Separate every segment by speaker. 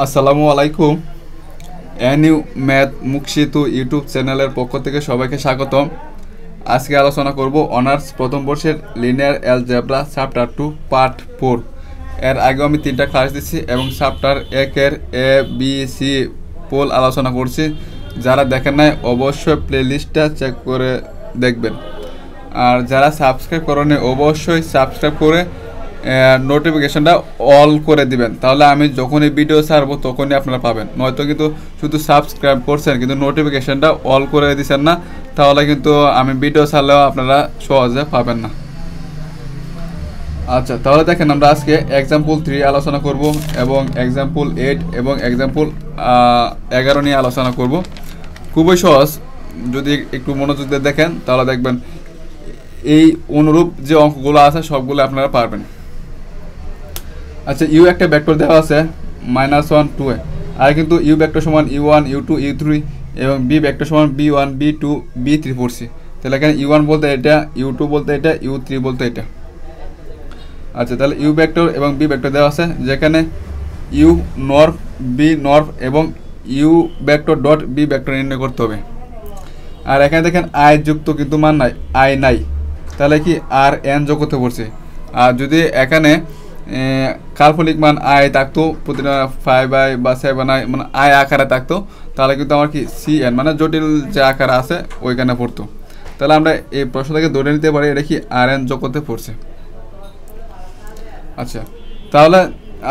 Speaker 1: আসসালামু আলাইকুম। এনিউ math মুকশিতু YouTube চ্যানেলের পক্ষ থেকে সবাইকে স্বাগতম। আজকে আলোচনা করব অনার্স প্রথম বর্ষের লিনিয়ার অ্যালজেব্রা চ্যাপ্টার 2 পার্ট 4। এর আগেও আমি 3টা ক্লাস দিচ্ছি এবং chapter 1-এর A B C pole আলোচনা করছি। যারা দেখেন নাই অবশ্যই প্লেলিস্টটা চেক করে দেখবেন, আর যারা সাবস্ক্রাইব করেন অবশ্যই সাবস্ক্রাইব করে নোটিফিকেশনটা অল করে দিবেন, তাহলে আমি যখনই ভিডিও ছাড়বো তখনই আপনারা পাবেন। নয়তো কিন্তু শুধু সাবস্ক্রাইব করছেন কিন্তু নোটিফিকেশনটা অল করে দিচ্ছেন না, তাহলে কিন্তু আমি ভিডিও ছাড়লেও আপনারা সহজে পাবেন না। আচ্ছা, তাহলে দেখেন আমরা আজকে এক্সাম্পল 3 আলোচনা করব এবং এক্সাম্পল 8 এবং এক্সাম্পল 11 নিয়ে আলোচনা করব। খুবই সহজ, যদি একটু মনোযোগ দিয়ে দেখেন তাহলে দেখবেন এই অনুরূপ যে অঙ্কগুলো আছে সবগুলো আপনারা পারবেন। আচ্ছা, ইউ একটা ভেক্টর দেওয়া আছে -1 2 আর কিন্তু ইউ ভেক্টর সমান u1 u2 u3 এবং বি ভেক্টর সমান b1 b2 b3 পড়ছি। তাহলে এখানে u1 বলতে এটা, u2 বলতে এটা, u3 বলতে এটা। আচ্ছা, তাহলে ইউ ভেক্টর এবং বি ভেক্টর দেওয়া আছে, যেখানে ইউ নর্ভ বি নর্ভ এবং U vector dot B vector নির্ণয় করতে হবে। আর এখানে দেখেন আই যুক্ত কিন্তু মান নাই, আই নাই, তাহলে কি আর এন যোগ করতে পড়ছে। আর যদি এখানে কাল্পনিক মান আই থাকতো, প্রতিটা 5i বা 7i মানে আই আকারে থাকতো, তাহলে কিন্তু আমার কি সি এন মানে জটিল যে আকার আছে ওইখানে পড়তো। তাহলে আমরা এই প্রশ্ন থেকে ধরে নিতে পারি এটা কি আর এন যোগ করতে পড়ছে। আচ্ছা, তাহলে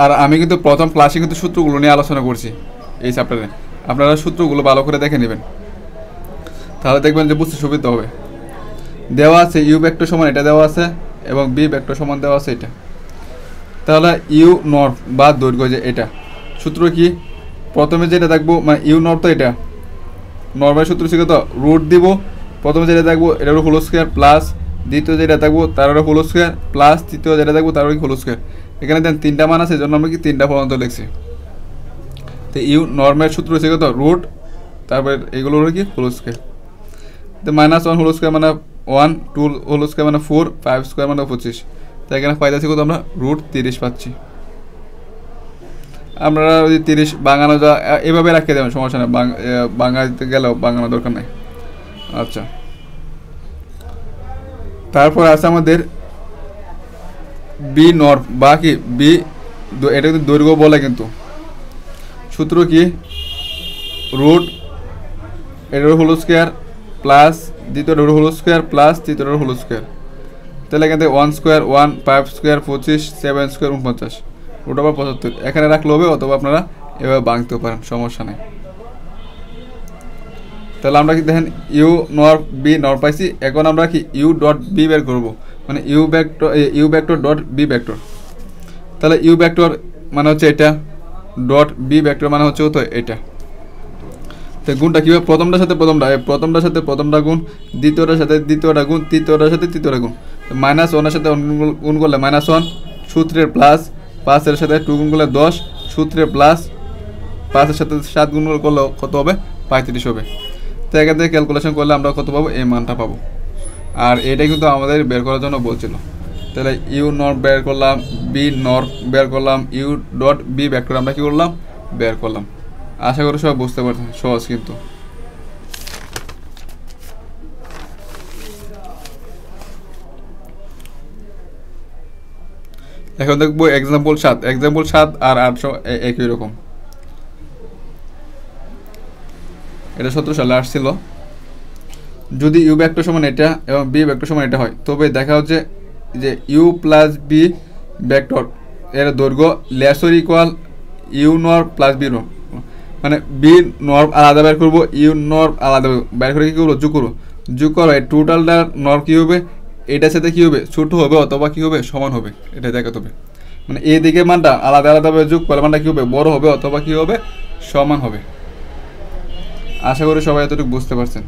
Speaker 1: আর আমি কিন্তু প্রথম ক্লাসে কিন্তু সূত্রগুলো নিয়ে আলোচনা করছি এই চ্যাপ্টারে, আপনারা সূত্রগুলো ভালো করে দেখে নেবেন, তাহলে দেখবেন যে বুঝতে সুবিধা হবে। দেওয়া আছে ইউ ভেক্টর সমান এটা দেওয়া আছে এবং বি ভেক্টর সমান দেওয়া আছে এটা। তাহলে ইউ নর্ভ বা দৈর্ঘ্য যে এটা, সূত্র কি? প্রথমে যেটা দেখবো মানে ইউ নর্ভ তো এটা নর্মের সূত্র ছিল তো রুট দিব। প্রথমে যেটা দেখবো এটা হলো হোল স্কোয়ার প্লাস দ্বিতীয় যেটা দেখবো তার হলো হোল স্কোয়ার প্লাস তৃতীয় যেটা দেখবো তার হলো হোল স্কোয়ার। এখানে দেন 3টা মান আছে, এই জন্য আমরা কি 3টা পর্যন্ত লিখছি। তো ইউ নর্মের সূত্র ছিল তো রুট, তারপর এগুলো হলো কি হোল স্কোয়ার। তো -1 হোল স্কোয়ার মানে 1, 2 হোল স্কোয়ার মানে 4, 5 স্কোয়ার মানে 25। তো এখানে পাইতেছি কত আমরা √30 পাচ্ছি। আপনারা যদি 30 বাঙানো যা এভাবে রাখিয়ে দেবেন, সমস্যা নেই, বাঙালিতে গেলেও বাঙানো দরকার নেই। আচ্ছা, তারপর আছে আমাদের বি নর্ভ বা কি বি, এটা কিন্তু দৈর্ঘ্য বলে, কিন্তু সূত্র কি রুট এটার হোল স্কোয়ার প্লাস দ্বিতীয়টা হোল স্কোয়ার প্লাস তৃতীয়টা হোল স্কোয়ার। তাহলে এখান থেকে 1 স্কোয়ার 1, 5 স্কোয়ার 25, 7 স্কোয়ার 49, √75 এখানে রাখলে হবে, অথবা আপনারা এভাবে ভাঙতেও পারেন, সমস্যা নেই। তাহলে আমরা কি দেখেন ইউ নর্ভ বি নর্ভ পাইছি। এখন আমরা কি ইউ ডট বি বের করবো, মানে U vector dot B vector. তাহলে ইউ ভেক্টর মানে হচ্ছে এটা, ডট বি ভেক্টর মানে হচ্ছে তো এটা। তো গুণটা কীভাবে? প্রথমটার সাথে প্রথমটা গুণ, দ্বিতীয়টার সাথে দ্বিতীয়টা গুণ, তৃতীয়টার সাথে তৃতীয়টা গুণ। -1-এর সাথে গুণ করলে -1, সূত্রের প্লাস 5-এর সাথে 2 গুণ করলে 10, সূত্রের প্লাস 5-এর সাথে 7 গুণ করলে কত হবে? 35 হবে। তো এখান থেকে ক্যালকুলেশন করলে আমরা কত পাবো? এই মানটা পাবো। আর এটাই কিন্তু আমাদের বের করার জন্য বলছিল। তাহলে ইউ নর্ভ বের করলাম, বি নর্ভ বের করলাম, ইউ ডট বি ভেক্টর আমরা কী করলাম? বের করলাম। আশা করি সবাই বুঝতে পারছেন, সহজ কিন্তু। এখন দেখবো এক্সাম্পল 7। এক্সাম্পল 7 আর 8 একই রকম। এটা 17 সালে আসছিল। যদি ইউ ভেক্টর সমান এটা এবং বি ভেক্টর সমান এটা হয়, তবে দেখা হচ্ছে যে ইউ প্লাস বি ভেক্টর এর দৈর্ঘ্য lesser equal u norm plus B norm, মানে বি নর্ভ আলাদা বের করবো, ইউ নর্ভ আলাদা বের করে কী করবো? যোগ করো এই টোটালটা নর্ভ কী হবে? এটার সাথে কী হবে? ছোটো হবে অথবা কী হবে? সমান হবে, এটা দেখাতে হবে। মানে এই দিকে মানটা আলাদা আলাদাভাবে যোগ করলে মানটা কী হবে? বড় হবে অথবা কী হবে? সমান হবে। আশা করি সবাই এতটুকু বুঝতে পারছেন।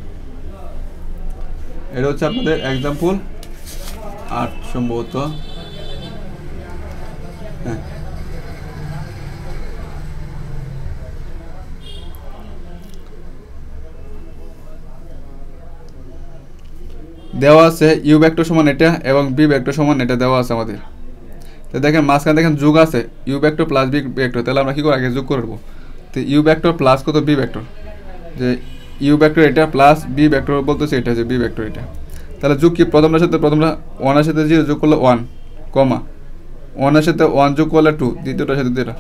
Speaker 1: এটা হচ্ছে আপনাদের এক্সাম্পল 8 সম্ভবত। হ্যাঁ, দেওয়া আছে ইউ ভেক্টর সমান এটা এবং বি ভেক্টর সমান এটা দেওয়া আছে আমাদের। তো দেখেন মাঝখানে দেখেন যোগ আছে U vector plus B vector, তাহলে আমরা কী করবো আগে যোগ করবো। তো ইউ ভেক্টর প্লাস কত বি ভেক্টর, যে ইউ ভেক্টর এটা প্লাস বি ভেক্টর বলতেছে এটা যে বি ভেক্টর এটা, তাহলে যোগ কি প্রথমটার সাথে প্রথমটা 1 এর সাথে 0 যোগ করলে 1 কমা 1 এর সাথে 1 যোগ করলে 2, দ্বিতীয়টার সাথে দ্বিতীয়টা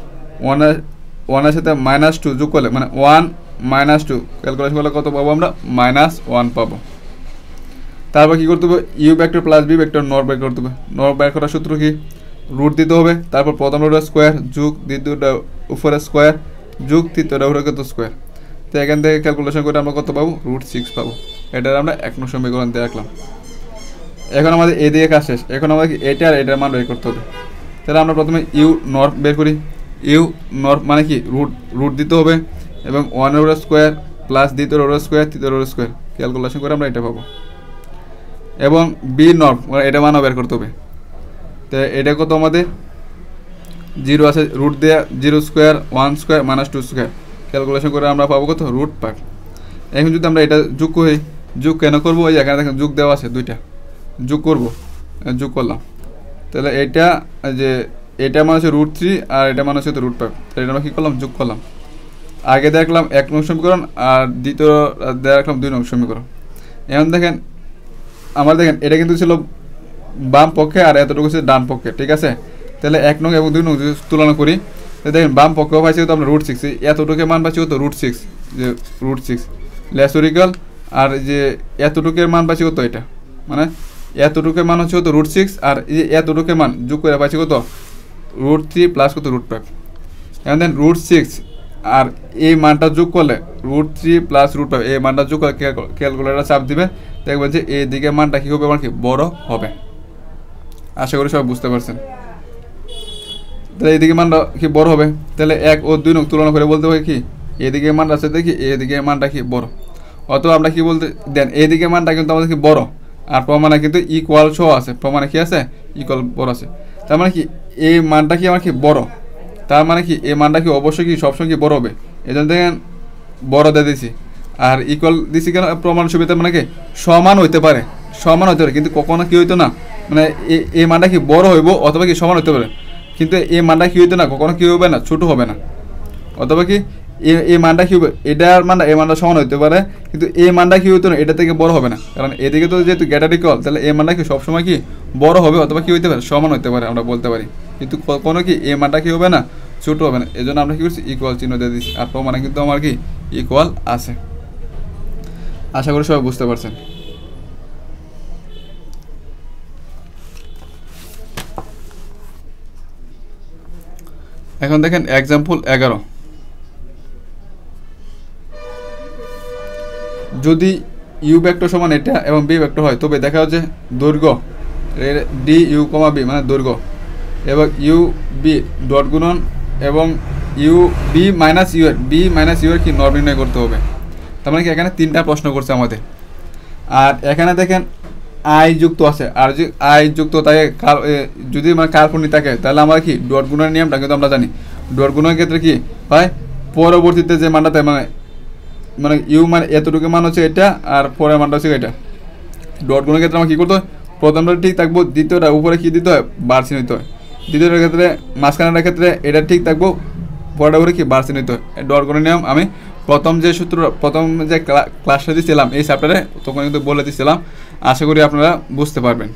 Speaker 1: 1 এর সাথে -2 যোগ করলে মানে 1 -2 ক্যালকুলেশন করলে কত পাবো আমরা -1 পাবো। তারপর কী করতে হবে U vector plus B vector norm বের করতে হবে। নর বের করার সূত্র কি রুট দিতে হবে, তারপর প্রথম রুটের স্কোয়ার যোগ দ্বিতীয়টা উপরের স্কোয়ার যোগ তৃতীয়টা উপরে কত স্কোয়ার। তো এখান থেকে ক্যালকুলেশন করে আমরা কত পাবো √6 পাবো। এটার আমরা 1 নং সমীকরণ দিয়ে রাখলাম। এখন আমাদের এদিকে কাজ শেষ, এখন আমাদের এটা আর এটার মান বের করতে হবে। তাহলে আমরা প্রথমে ইউ নর বের করি। ইউ নর মানে কি রুট দিতে হবে এবং 1 এর স্কোয়ার প্লাস দ্বিতীয় রোডের স্কোয়ার তৃতীয় রোডের স্কোয়ার ক্যালকুলেশন করে আমরা এটা পাবো। এবং বি নর এটা মানও বের করতে হবে। তো এটা কত আমাদের 0 আছে রুট দেওয়া 0 স্কোয়ার 1 স্কোয়ার -2 স্কোয়ার ক্যালকুলেশন করে আমরা পাবো কত √5। এখন যদি আমরা এটা যোগ করি, যোগ কেন করবো ওই এখানে দেখেন যোগ দেওয়া আছে দুইটা, যোগ করব, যোগ করলাম। তাহলে এটা যে এটা মানে হচ্ছে √3 আর এটা মানে হচ্ছে √5, তাহলে এটা আমরা কী করলাম যোগ করলাম। আগে দেখলাম 1 নং সমীকরণ আর দ্বিতীয় দেখলাম 2 নং সমীকরণ। এখন দেখেন আমার দেখেন এটা কিন্তু ছিল বাম পক্ষে আর এতটুকু ছিল ডান পক্ষে, ঠিক আছে। তাহলে 1 নং এবং 2 নং যদি তুলনা করি দেখেন বাম পক্ষেও পাইছি তো আমরা √6, এতটুকু মান পাচ্ছি কত √6, যে √6 লেসরিক্যাল আর যে এতটুকুর মান পাচ্ছি কত এটা মানে এতটুকুর মান হচ্ছে কত √6 আর এই যে এতটুকুর মান যোগ করে পাচ্ছি কত √3 প্লাস কত √5। এখন দেন √6 আর এই মানটা যোগ করলে √3 প্লাস √5 এই মানটা যোগ করে ক্যালকুলেটার চাপ দিবে, দেখবেন যে এই দিকে মানটা কী হবে আমার কি বড় হবে। আশা করি সবাই বুঝতে পারছেন। তাহলে এইদিকে মানটা কি বড় হবে, তাহলে 1 ও 2 নং তুলনা করে বলতে হয় কি এদিকে মানটা আছে দেখি এদিকে মানটা কি বড়, অথবা আমরা কি বলতে দেন এইদিকে মানটা কিন্তু আমাদের কি বড় আর প্রমাণে কিন্তু ইকুয়াল সহ আছে, প্রমাণে কি আছে ইকুয়াল বড় আছে। তার মানে কি এই মানটা কি আমার কি বড়, তার মানে কি এই মানটা কি অবশ্যই কি সবসময় কি বড় হবে, এই জন্য দেখেন বড় দিয়ে দিছি। আর ইকুয়াল দিছি কেন প্রমাণ সুবিধা মানে কি সমান হইতে পারে, সমান হতে পারে কিন্তু কখনো কি হইতো না মানে এই মানটা কি বড় হইব অথবা কি সমান হতে পারে, কিন্তু এই মানটা কি হইতো না কখনো কি হবে না ছোট হবে না, অথবা কি এই মানটা কি হবে এটার মানটা এই মানটা সমান হতে পারে কিন্তু এই মানটা কি হইতো না এটা থেকে বড় হবে না, কারণ এদিকে তো যেহেতু গ্রেটার ইকুয়াল তাহলে এই মানটা কি সবসময় কি বড় হবে অথবা কি হইতে পারে সমান হতে পারে আমরা বলতে পারি, কিন্তু কখনো কি এই মানটা কি হবে না ছোট হবে না। এই জন্য আমরা কি করছি ইকুয়াল চিহ্ন দিয়ে দিচ্ছি আর প্রমাণে কিন্তু আমার কি ইকুয়াল আছে। আশা করি সবাই বুঝতে পারছেন। এখন দেখেন এক্সাম্পল 11, যদি ইউ ভেক্টর সমান এটা এবং বি ভেক্টর হয় তবে দেখা যাচ্ছে দৈর্ঘ্য ডি ইউ কমা বি মানে দৈর্ঘ্য এবং ইউ বি ডট গুণন এবং ইউ বি মাইনাস ইউ এর কি নর নির্ণয় করতে হবে। তার মানে কি এখানে 3টা প্রশ্ন করছে আমাদের, আর এখানে দেখেন আই যুক্ত আছে আর যদি আই যুক্ত থাকে যদি মানে কাল্পনিক থাকে তাহলে আমরা কি ডট গুণনের নিয়মটা কিন্তু আমরা জানি, ডট গুণনের ক্ষেত্রে কি হয় পরবর্তীতে যে মানটা তাই মানে ইউ মানে এতটুকু মান হচ্ছে এটা আর পরের মানটা হচ্ছে এটা। ডট গুণের ক্ষেত্রে আমরা কী করতে হয় প্রথমটা ঠিক থাকবো, দ্বিতীয়টা উপরে কী দিতে হয় বার চিহ্ন দিতে হয়, দ্বিতীয়টার ক্ষেত্রে মাঝখানটার ক্ষেত্রে এটা ঠিক থাকবো পরেরটা উপরে কি বার চিহ্ন দিতে হয়। ডট গুণের নিয়ম আমি প্রথম যে ক্লাসটা দিয়েছিলাম এই চ্যাপ্টারে তখন কিন্তু বলে দিয়েছিলাম, আশা করি আপনারা বুঝতে পারবেন।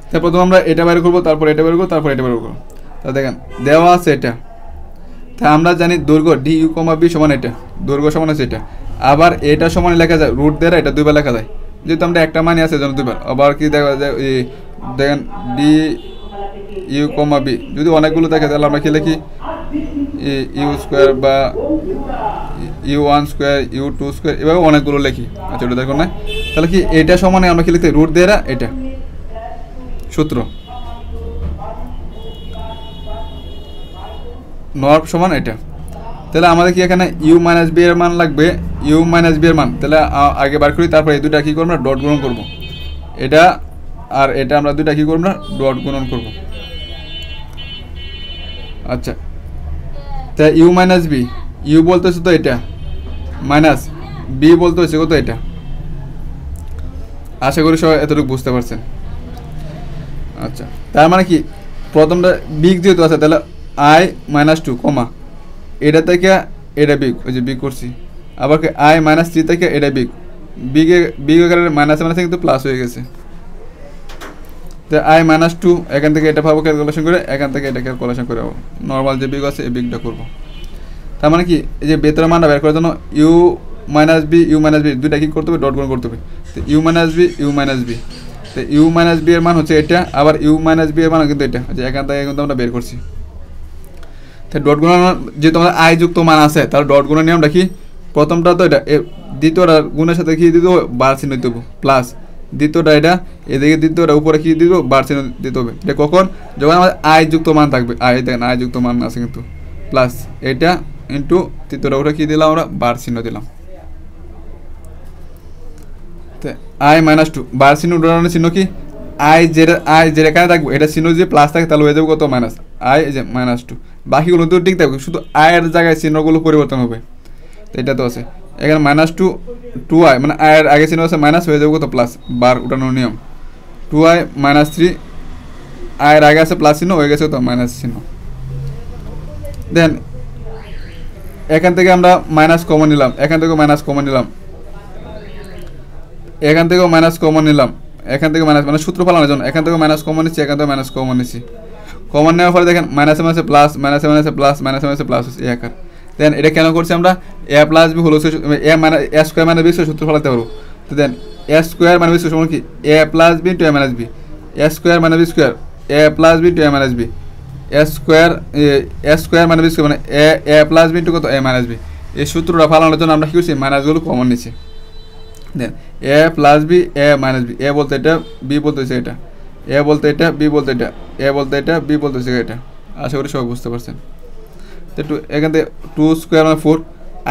Speaker 1: তাই প্রথম আমরা এটা বের করবো তারপর এটা বের করবো তারপর এটা বের করবো। তা দেখেন দেওয়া আছে এটা, তা আমরা জানি দৈর্ঘ্য ডি ইউ কমা বি সমান এটা, দৈর্ঘ্য সমান আছে এটা, আবার এটা সমান লেখা যায় রুট দেওয়া এটা দুইবার লেখা যায়, যেহেতু আমরা একটা মানই আছে জন্য দুইবার। আবার কি দেখা যায় দেখেন ডি ইউ কমা বি যদি অনেকগুলো থাকে তাহলে আমরা কি লিখি ইউ স্কোয়ার বা u1 স্কোয়ার u2 স্কোয়ার এভাবে অনেকগুলো লিখি। আচ্ছা ওটা দেখুন না, তাহলে কি এটা সমানে আমরা কি লিখতে রুট দেওয়া এটা সূত্র নর্ম সমান এটা, তাহলে আমাদের কি এখানে ইউ মাইনাস বি এর মান লাগবে, ইউ মাইনাস বি এর মান তাহলে আগে বার করি, তারপর এই দুটা কী করবো না ডট গুণন করবো, এটা আর এটা আমরা দুটা কী করবো না ডট গুণন করবো। আচ্ছা তা ইউ মাইনাস বি, ইউ বলতে হচ্ছে তো এটা মাইনাস বি বলতে হচ্ছে কত এটা, আশা করি সবাই এতটুকু বুঝতে পারছেন। আচ্ছা, তার মানে কি প্রথমটা বিগ যেহেতু আছে তাহলে আই মাইনাস টু কমা এটা থেকে এটা বিগ, ওই যে বিগ করছি। আবার কি আই মাইনাস থ্রি থেকে এটা বিগ, বিগ আকারে মাইনাসে মাইনাসে কিন্তু প্লাস হয়ে গেছে। তো আই মাইনাস টু এখান থেকে এটা পাবো ক্যালকুলেশন করে, এখান থেকে এটা ক্যালকুলেশন করে পাবো, নর্মাল যে বিগ আছে এই বিগটা করবো। তার মানে কি এই যে ভেতরের মানটা বের করার জন্য ইউ মাইনাস বি দুইটা কি করতে হবে, ডট গুণ করতে হবে। তো ইউ মাইনাস বি, তো ইউ মাইনাস বি এর মান হচ্ছে এটা, আবার ইউ মাইনাস বি এর মান কিন্তু এটা, যে এখান থেকে কিন্তু আমরা বের করছি। তো ডট গুণ যেহেতু আমাদের আই যুক্ত মান আছে তাহলে ডট গুণের নিয়মটা কি, প্রথমটা তো এটা, দ্বিতীয়টা গুণের সাথে কি দিতে হবে, বার চিহ্ন দিতে হবে, প্লাস দ্বিতীয়টা এটা, এদিকে দ্বিতীয়টা উপরে কি দিতে হবে, বার চিহ্ন দিতে হবে। এটা কখন, যখন আমাদের আই যুক্ত মান থাকবে, আই দেখেন আই যুক্ত মান আছে কিন্তু, প্লাস এটা ইন্টু তৃতীয়টা উপরে কি দিলাম আমরা, বার চিহ্ন দিলাম। আই মাইনাস টু বার চিহ্ন উদাহরণের চিহ্ন কি, আই যেটা এখানে থাকবে এটা চিহ্ন যদি প্লাস থাকে তাহলে হয়ে যাবে কত, মাইনাস আই যে মাইনাস টু, বাকিগুলো তো ঠিক থাকবে, শুধু আয়ের জায়গায় চিহ্নগুলো পরিবর্তন হবে। তো এটা তো আছে এখানে মাইনাস টু আই, মানে আয়ের আগে চিহ্ন আছে মাইনাস, হয়ে যাবে কত প্লাস, বার উঠানোর নিয়ম। টু আই মাইনাস থ্রি, আয়ের আগে আছে প্লাস চিহ্ন, হয়ে গেছে কত মাইনাস চিহ্ন। দেন এখান থেকে আমরা মাইনাস কমন নিলাম, এখান থেকেও মাইনাস কমন নিলাম, এখান থেকেও মাইনাস কমন নিলাম, এখান থেকে মাইনাস মানে সূত্র ফলানোর জন্য এখান থেকে মাইনাস কমন নিচ্ছি, এখান থেকে মাইনাস কমন নিচ্ছি। কমন নেওয়ার পরে দেখেন মাইনাসে মাইনাসে প্লাস, মাইনাসে মাইনাসে প্লাস, মাইনাসে মাইনাসে প্লাস হচ্ছে এই আকার। দেন এটা কেন করছি আমরা, এ প্লাস বি হলো এ মানে এ স্কোয়ার মানে বি সূত্র ফলাতে পারবো। তো দেন এ স্কোয়ার মানে বি সমান কি, এ প্লাস বি টু এ মাইনাস বি, এ স্কোয়ার মানে বি স্কোয়ার, এ প্লাস বি টু এ মাইনাস বি, এ স্কোয়ার মানে বি স্কোয়ার মানে এ প্লাস বি টু কত এ মাইনাস বি। এই সূত্রটা ফলানোর জন্য আমরা কি করছি, মাইনাসগুলো কমন নিচ্ছি। দেন এ plus B A minus B, এ বলতে এটা, বি বলতেছে এটা, এ বলতে এটা, বি বলতে এটা, এ বলতে এটা, বি বলতেছে এটা। আশা করি সবাই বুঝতে পারছেন। তো এখান থেকে টু স্কোয়ার মানে ফোর,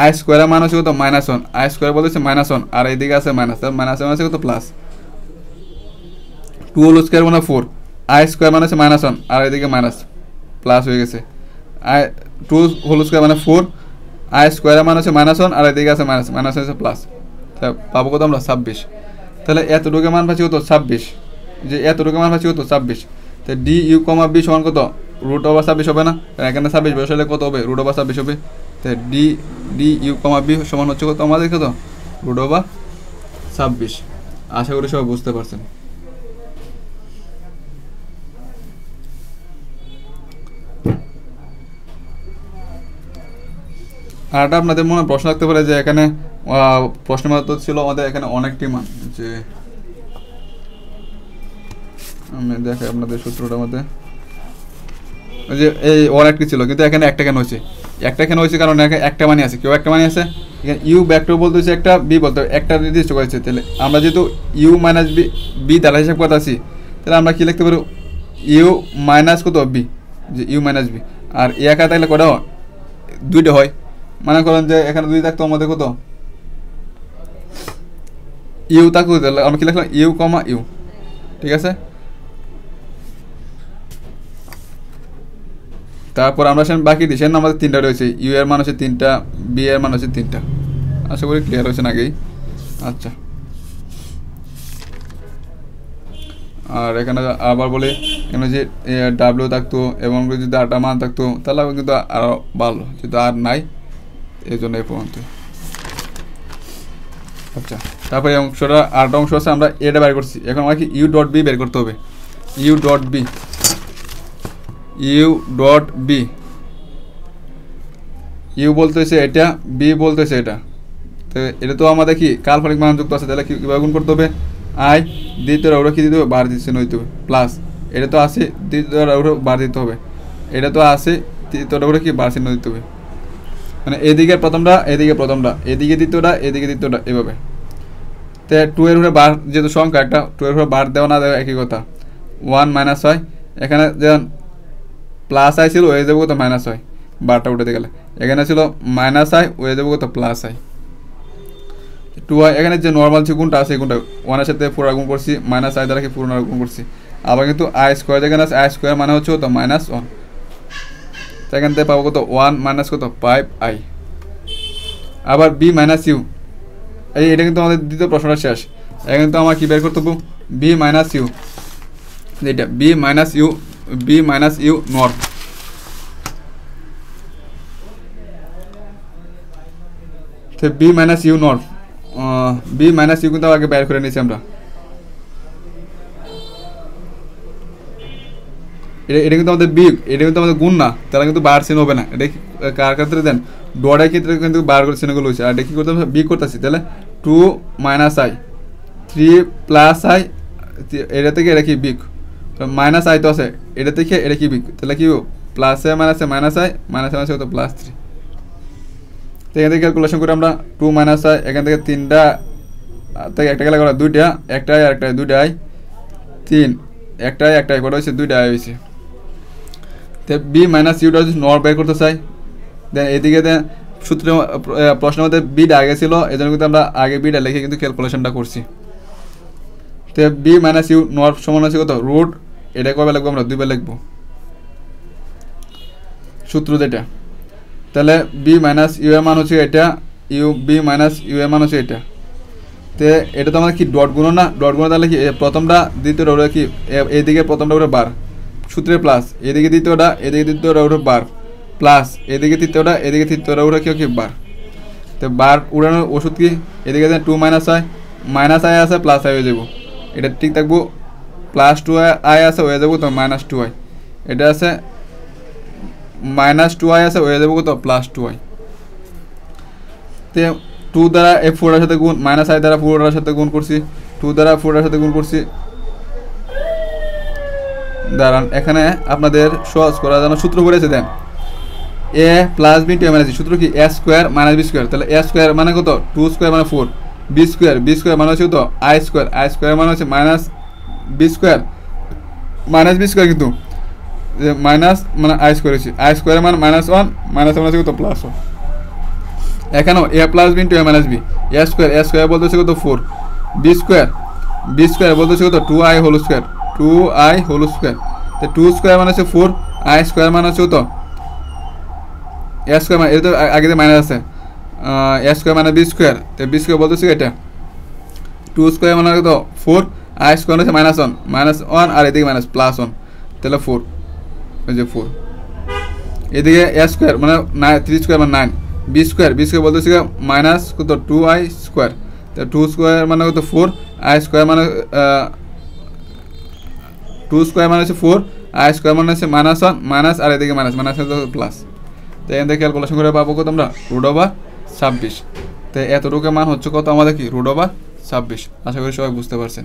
Speaker 1: আই স্কোয়ারের মান হচ্ছে কত মাইনাস ওয়ান, আই স্কোয়ার বলতেছে মাইনাস ওয়ান, আর এইদিকে আছে মাইনাস, তাহলে মাইনাস ওয়ান আছে কত প্লাস। টু হোল স্কোয়ার মানে ফোর, আই স্কোয়ার মানে হচ্ছে মাইনাস ওয়ান, আর এইদিকে মাইনাস, প্লাস হয়ে গেছে। আই টু হোল স্কোয়ার মানে ফোর, আই স্কোয়ারের মান হচ্ছে মাইনাস ওয়ান, আর এইদিকে আছে মাইনাস, মাইনাস হচ্ছে প্লাস, পাবো কত আমরা 26। তাহলে এতটুকু মান পাচ্ছি কত 26, যে এতটুকু মান পাচ্ছি কত 26। তো ডি ইউ কমা বি সমান কত, রুট ওভার 26 হবে না, এখানে 26 বসালে কত হবে, রুট ওভার 26 হবে। তো ডি ইউ কমা বি সমান হচ্ছে কত আমাদের, কত রুট ওভার 26। আশা করি সবাই বুঝতে পারছেন। আর এটা আপনাদের মনে প্রশ্ন রাখতে পারে যে এখানে প্রশ্নের মতো ছিল আমাদের এখানে অনেকটি মান, যে আমি দেখাই আপনাদের সূত্রটার মধ্যে, যে এই অনেকটি ছিল কিন্তু এখানে একটা কেন হয়েছে, একটা কেন হয়েছে কারণ এখানে একটা মানি আছে, কেউ একটা মানি আছে, এখানে ইউ ব্যাক্টর বলতে হচ্ছে একটা, বি বলতে একটা নির্দিষ্ট করেছে। তাহলে আমরা যেহেতু ইউ মাইনাস বি দ্বারা হিসাব করতে আছি, তাহলে আমরা কী লিখতে পারি, ইউ মাইনাস কত বি, যে ইউ মাইনাস বি। আর এ একা থাকলে কটা হয়, দুইটা হয়। মনে করেন যে এখানে দুই থাকতো আমাদের কত, ইউ থাকতো, তাহলে আমরা কি লিখলাম ইউ কমা ইউ, ঠিক আছে। তারপর আমরা সেখানে বাকি দিই, সেখানে আমাদের তিনটা রয়েছে, ইউ এর মান হচ্ছে তিনটা, বি এর মান হচ্ছে তিনটা। আশা করি ক্লিয়ার হয়েছে আগেই। আচ্ছা, আর এখানে আবার বলি এখানে যে ডাব্লিউ থাকতো এবং যদি আটটা মান থাকতো তাহলে কিন্তু আরও ভালো, যেহেতু আর নাই এই জন্য এই পর্যন্ত। আচ্ছা, তারপরে এই অংশটা আটটা অংশ আছে, আমরা এটা বের করছি, এখন আমাকে ইউ ডট বি বের করতে হবে। U dot B, U dot B, U বলতেছে এটা, বি বলতেছে এটা। তো এটা তো আমাদের কি কাল্পনিক মান যুক্ত আছে, তাহলে কীভাবে গুণ করতে হবে, আই দ্বিতীয় ওরা কী দিতে হবে, বার দিচ্ছে নইতে হবে, প্লাস এটা তো আছে দ্বিতীয় ওরা বার দিতে হবে, এটা তো আছে তৃতীয়টা ওরা কি বার চিহ্ন দিতে হবে, মানে এদিকে প্রথমটা এদিকে প্রথমটা, এদিকে দ্বিতীয়টা এদিকে দ্বিতীয়টা, এভাবে। তো টু এর উপরে বার যেহেতু সংখ্যা একটা, টু এর উপরে বার দেওয়া না দেওয়া একই কথা, ওয়ান মাইনাস হয়, এখানে যেমন প্লাস আই ছিল হয়ে যাবে কত মাইনাস হয়, বারটা উঠাতে গেলে, এখানে ছিল মাইনাস আই হয়ে যাবে কত প্লাস আই। টু আই এখানে যে নর্মাল যে গুণটা আছে এই গুণটা ওয়ানের সাথে পুরো গুণ করছি, মাইনাস আই দ্বারা কি পুরো গুণ করছি। আবার কিন্তু আই স্কোয়ার যেখানে আছে, আই স্কোয়ার মানে হচ্ছে কত মাইনাস ওয়ান, সেখান থেকে পাবো কত ওয়ান মাইনাস কত 5 আই। আবার বি মাইনাস ইউ, এটা কিন্তু আমাদের দ্বিতীয় প্রশ্নটা শেষ। এখানে কিন্তু আমার কী বের করতে হবে, বি মাইনাস ইউ, এটা বি মাইনাস ইউ নর্ম। তো B minus U norm, B minus U কিন্তু আগে বের করে নিয়েছি আমরা। এটা কিন্তু আমাদের বি, এটা কিন্তু আমাদের গুণ না, তারা কিন্তু বার চিহ্ন হবে না। এটা কার ক্ষেত্রে দেন, ডটের ক্ষেত্রে কিন্তু বার করে চিহ্নগুলো হয়েছে। আর এটা কি করতে বি করতেছি, তাহলে 2 মাইনাস আই 3 প্লাস আই, এটা থেকে এটা কি বিগ, মাইনাস আই তো আছে, এটা থেকে এটা কি বিগ, তাহলে কি plus A minus I minus কত প্লাস 3। তো এখান থেকে ক্যালকুলেশন করে আমরা 2 মাইনাস আই, এখান থেকে 3টা থেকে একটা গেলে করা 2টা, একটা আই আর একটা 2টা আই, 3 একটা আই কটা হয়েছে 2টা আই হয়েছে। তো বি মাইনাস ইউটা যদি নর্ম বের করতে চাই, দেন এদিকে দেন সূত্র প্রশ্নের মধ্যে বিটা আগে ছিল, এই জন্য কিন্তু আমরা আগে বিটা লিখে কিন্তু ক্যালকুলেশনটা করছি। তো বি মাইনাস ইউ নর্ম সমান আছে কত রুট, এটা কবে লিখবো আমরা 2 বার লিখবো সূত্র যেটা। তাহলে বি মাইনাস ইউ এর মান হচ্ছে এটা, বি মাইনাস ইউ এর মান হচ্ছে এটা। তো এটা তো আমাদের কি ডট গুণ না, ডট গুণ তাহলে কি প্রথমটা দ্বিতীয়টা ওটা কি এইদিকে প্রথমটা ওটা বার সূত্রে প্লাস, এদিকে দ্বিতীয়টা ওটা বার প্লাস, এদিকে তৃতীয়টা ওটা কি বার। তো বার উড়ানোর ওষুধ কি, এদিকে 2 মাইনাস আই আছে প্লাস আই হয়ে যাবো, এটা ঠিক থাকবো, প্লাস 2 আই আছে হয়ে যাবো তো মাইনাস 2 আই, এটা আছে মাইনাস 2 আই আছে হয়ে যাবো তো প্লাস 2 আই। তো 2 দ্বারা এই 4 এর সাথে গুণ, মাইনাস আই দ্বারা 4 এর সাথে গুণ করছি, 2 দ্বারা 4 এর সাথে গুণ করছি। দাঁড়ান, এখানে আপনাদের সহজ করার জন্য সূত্র করেছে দেন এ প্লাস বি টু এ মাইনাস বি, সূত্র কি এ স্কোয়ার মাইনাস বি স্কোয়ার, তাহলে এ স্কোয়ার মানে কত 2 স্কোয়ার মানে 4, বি স্কোয়ার মানে হচ্ছে কত আই স্কোয়ার মানে হচ্ছে মাইনাস বি স্কোয়ার কিন্তু মাইনাস মানে আই স্কোয়ার হচ্ছে, আই স্কোয়ার মানে মাইনাস 1 মাইনাস মানে হচ্ছে কত প্লাস 1। এখানেও এ প্লাস বি টু এ মাইনাস বি, এ স্কোয়ার বলতে হচ্ছে কত 4, বি স্কোয়ার বলতে হচ্ছে কত 2i হোল স্কোয়ার, তো 2 স্কোয়ার মানে হচ্ছে 4, আই স্কোয়ার মানে হচ্ছে কত এ স্কোয়ার, মানে এটা তো আগে মাইনাস আছে, এ স্কোয়ার মানে বি স্কোয়ার, তো বি স্কোয়ার বলতে হচ্ছে এটা 2 স্কোয়ার মানে কত 4, আই স্কোয়ার হচ্ছে মাইনাস 1 আর এদিকে মাইনাস প্লাস 1, তাহলে 4 ওই যে 4, এদিকে এ স্কোয়ার মানে 3 স্কোয়ার মানে 9, বি স্কোয়ার বলতে হচ্ছে মাইনাস কত 2i স্কোয়ার, তো 2 স্কোয়ার মানে কত 4, আই স্কোয়ার মানে 2 স্কোয়ার মানে হচ্ছে 4, আই স্কোয়ার মানে হচ্ছে মাইনাস 1 মাইনাস আর এদিকে মাইনাস প্লাস। তো এখান থেকে ক্যালকুলেশন করে পাবো কত আমরা √26। তো এতটুকু মান হচ্ছে কত আমাদের কি √26। আশা করি সবাই বুঝতে পারছেন।